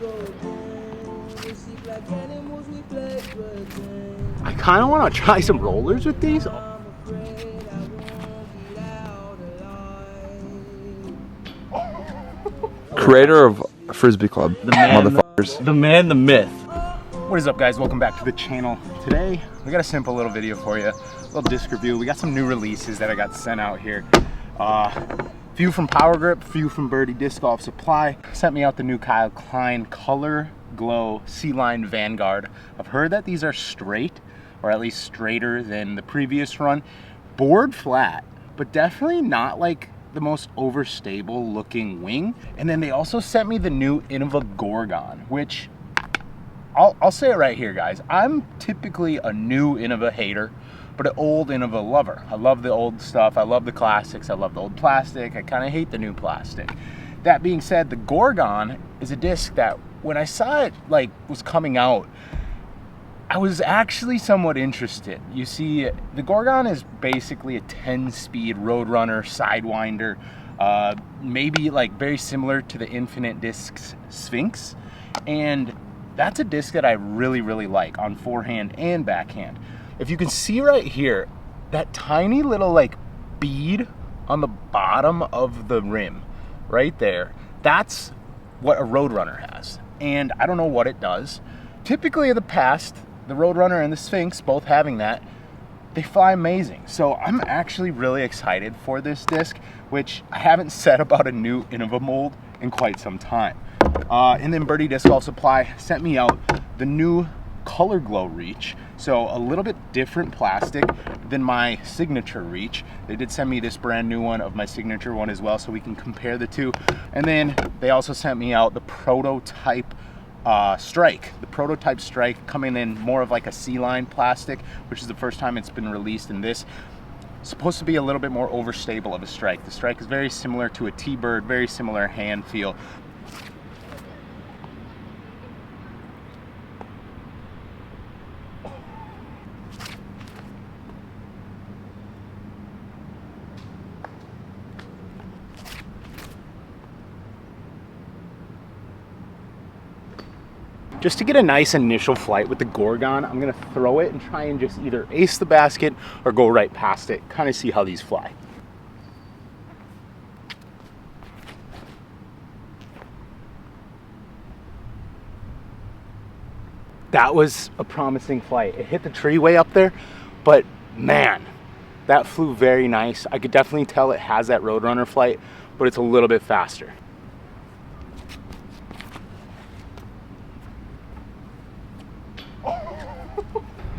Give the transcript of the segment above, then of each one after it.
I kind of want to try some rollers with these. Creator of Frisbee Club, motherfuckers. The man, the myth. What is up, guys? Welcome back to the channel. Today, we got a simple little video for you. A little disc review. We got some new releases that I got sent out here. Few from Power Grip, few from Birdie Disc Golf Supply. Sent me out the new Kyle Klein Color Glow C-Line Vanguard. I've heard that these are straight, or at least straighter than the previous run. Bored flat, but definitely not like the most overstable looking wing. And then they also sent me the new INNOVA Gorgon, which I'll say it right here, guys. I'm typically a new INNOVA hater, but an old INNOVA lover. I love the old stuff. I love the classics. I love the old plastic. I kind of hate the new plastic. That being said, the Gorgon is a disc that when I saw it like was coming out, I was actually somewhat interested. You see, the Gorgon is basically a 10-speed Roadrunner Sidewinder, maybe like very similar to the Infinite Discs Sphinx, and that's a disc that I really, really like on forehand and backhand. If you can see right here, that tiny little like bead on the bottom of the rim, right there, that's what a Roadrunner has. And I don't know what it does. Typically in the past, the Roadrunner and the Sphinx, both having that, they fly amazing. So I'm actually really excited for this disc, which I haven't said about a new INNOVA mold in quite some time. And then Birdie Disc Golf Supply sent me out the new Color Glow Reach. So a little bit different plastic than my signature Reach. They did send me this brand new one of my signature one as well, so we can compare the two. And then they also sent me out the prototype Strike. The prototype Strike coming in more of like a C-line plastic, which is the first time it's been released in this. Supposed to be a little bit more overstable of a Strike. The Strike is very similar to a T-Bird, very similar hand feel. Just to get a nice initial flight with the Gorgon, I'm gonna throw it and try and just either ace the basket or go right past it. Kind of see how these fly. That was a promising flight. It hit the tree way up there, but man, that flew very nice. I could definitely tell it has that Roadrunner flight, but it's a little bit faster.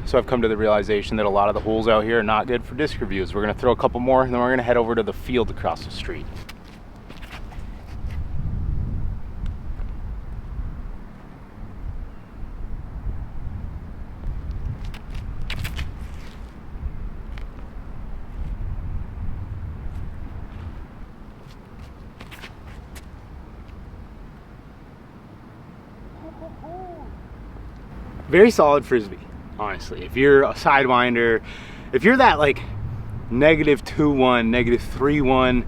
So I've come to the realization that a lot of the holes out here are not good for disc reviews. We're gonna throw a couple more and then we're gonna head over to the field across the street. Very solid Frisbee. Honestly, if you're a Sidewinder, if you're that like -2-1, -3-1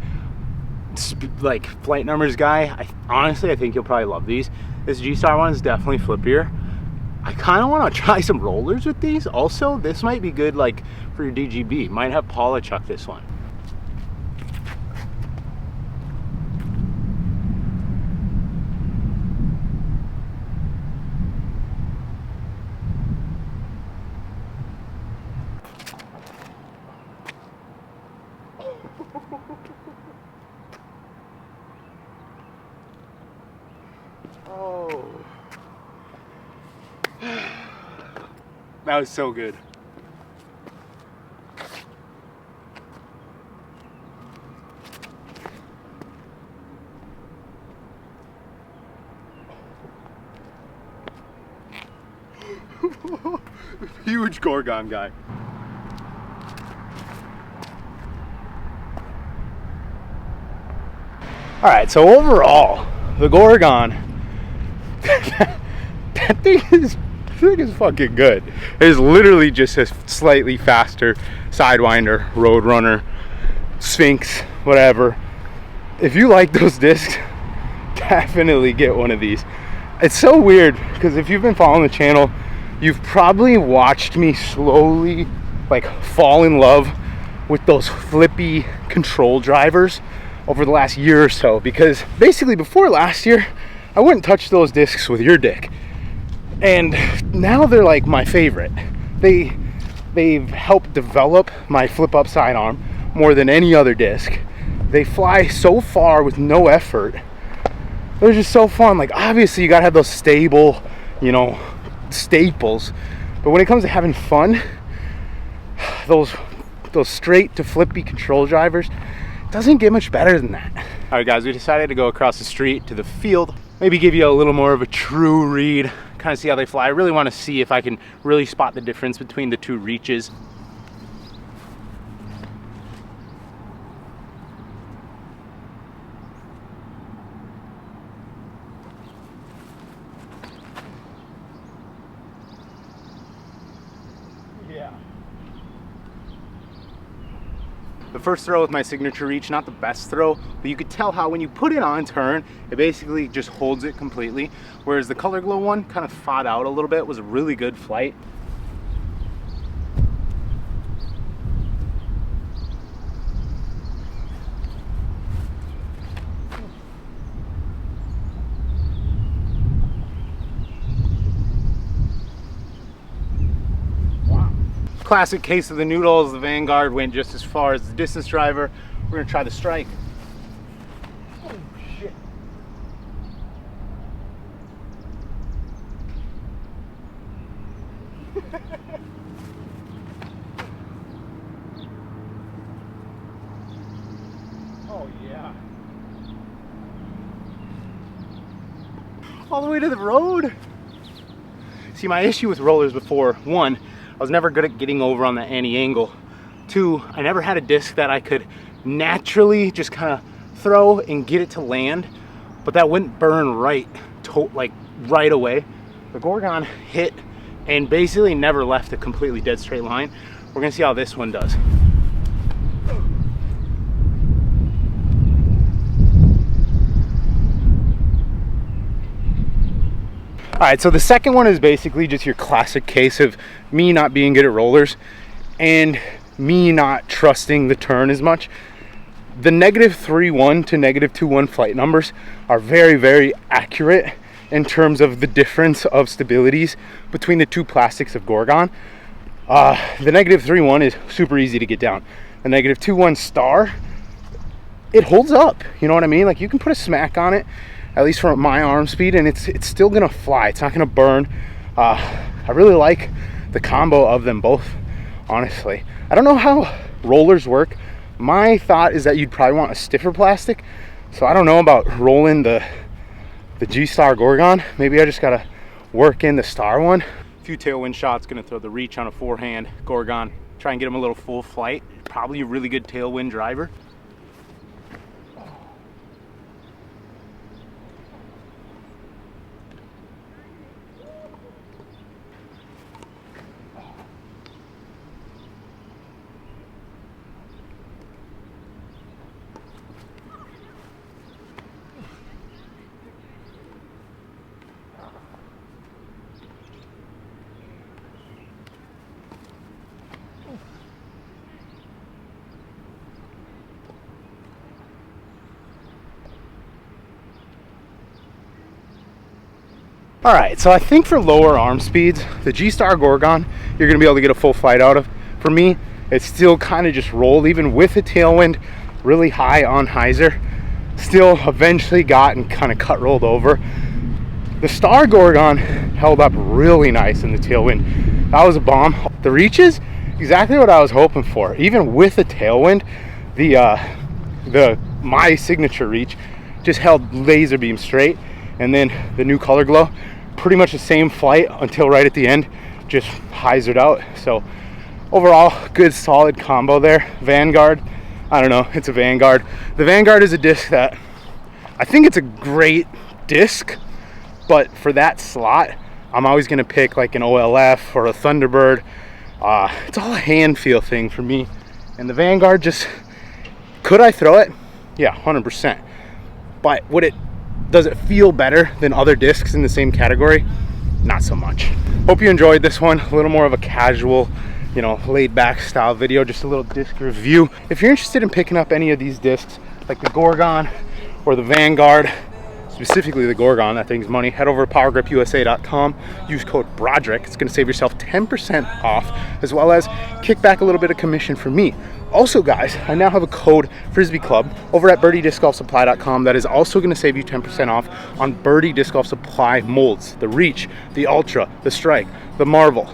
like flight numbers guy, honestly I think you'll probably love these. This G-Star one is definitely flippier. I kind of want to try some rollers with these. Also, this might be good like for your DGB. Might have Paula chuck this one. Oh, that was so good. Huge Gorgon guy. All right, so overall, the Gorgon, that thing is fucking good. It is literally just a slightly faster Sidewinder, Roadrunner, Sphinx, whatever. If you like those discs, definitely get one of these. It's so weird because if you've been following the channel, you've probably watched me slowly like fall in love with those flippy control drivers over the last year or so, because basically before last year I wouldn't touch those discs with your dick, and now they're like my favorite. They've helped develop my flip up sidearm more than any other disc. They fly so far with no effort. They're just so fun. Like, obviously you gotta have those stable, you know, staples, but when it comes to having fun, those straight to flippy control drivers, doesn't get much better than that. All right, guys, we decided to go across the street to the field, maybe give you a little more of a true read, kind of see how they fly. I really want to see if I can really spot the difference between the two reaches. Yeah. The first throw with my signature reach, not the best throw, but you could tell how when you put it on turn, it basically just holds it completely. Whereas the Color Glow one kind of fought out a little bit, was a really good flight. Classic case of the noodles. The Vanguard went just as far as the distance driver. We're gonna try the strike. Oh shit. Oh yeah. All the way to the road. See, my issue with rollers before, one, I was never good at getting over on the anti-angle. Two, I never had a disc that I could naturally just kind of throw and get it to land, but that wouldn't burn right away. The Gorgon hit and basically never left a completely dead straight line. We're gonna see how this one does. All right, so the second one is basically just your classic case of me not being good at rollers and me not trusting the turn as much. The -3.1 to -2.1 flight numbers are very, very accurate in terms of the difference of stabilities between the two plastics of Gorgon. The -3.1 is super easy to get down. The -2.1 star, it holds up, you know what I mean? Like, you can put a smack on it, at least from my arm speed, and it's still gonna fly. It's not gonna burn. I really like the combo of them both, honestly. I don't know how rollers work. My thought is that you'd probably want a stiffer plastic, so I don't know about rolling the G-Star Gorgon. Maybe I just gotta work in the Star one. A few tailwind shots, gonna throw the reach on a forehand Gorgon, try and get him a little full flight. Probably a really good tailwind driver. All right, so I think for lower arm speeds, the G-Star Gorgon, you're gonna be able to get a full flight out of. For me, it's still kind of just rolled, even with a tailwind really high on hyzer, still eventually got and kind of cut rolled over. The Star Gorgon held up really nice in the tailwind. That was a bomb. The reaches, exactly what I was hoping for. Even with a tailwind, my signature reach just held laser beam straight, and then the new Color Glow, pretty much the same flight until right at the end, just hyzered out. So overall, good solid combo there. Vanguard, I don't know, it's a Vanguard. The Vanguard is a disc that I think it's a great disc, but for that slot, I'm always gonna pick like an OLF or a Thunderbird. It's all a hand feel thing for me. And the Vanguard just, could I throw it? Yeah, 100%. But would it Does it feel better than other discs in the same category? Not so much. Hope you enjoyed this one. A little more of a casual, you know, laid back style video, just a little disc review. If you're interested in picking up any of these discs, like the Gorgon or the Vanguard, specifically the Gorgon, that thing's money, head over to powergripusa.com, use code Broderick. It's gonna save yourself 10% off, as well as kick back a little bit of commission for me. Also guys, I now have a code Frisbee Club over at birdiediscgolfsupply.com that is also gonna save you 10% off on Birdie Disc Golf Supply molds, the Reach, the Ultra, the Strike, the Marvel.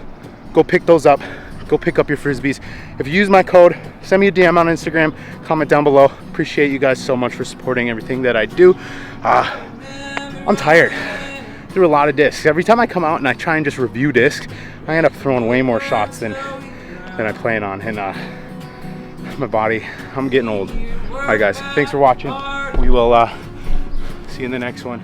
Go pick those up. Go pick up your Frisbees. If you use my code, send me a DM on Instagram, comment down below. Appreciate you guys so much for supporting everything that I do. I'm tired. Threw a lot of discs. Every time I come out and I try and just review discs, I end up throwing way more shots than I plan on. And my body, I'm getting old. All right guys, thanks for watching. We will see you in the next one.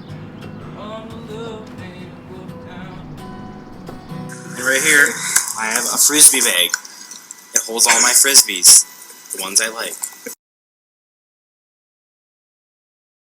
And right here, I have a Frisbee bag. It holds all my Frisbees, the ones I like.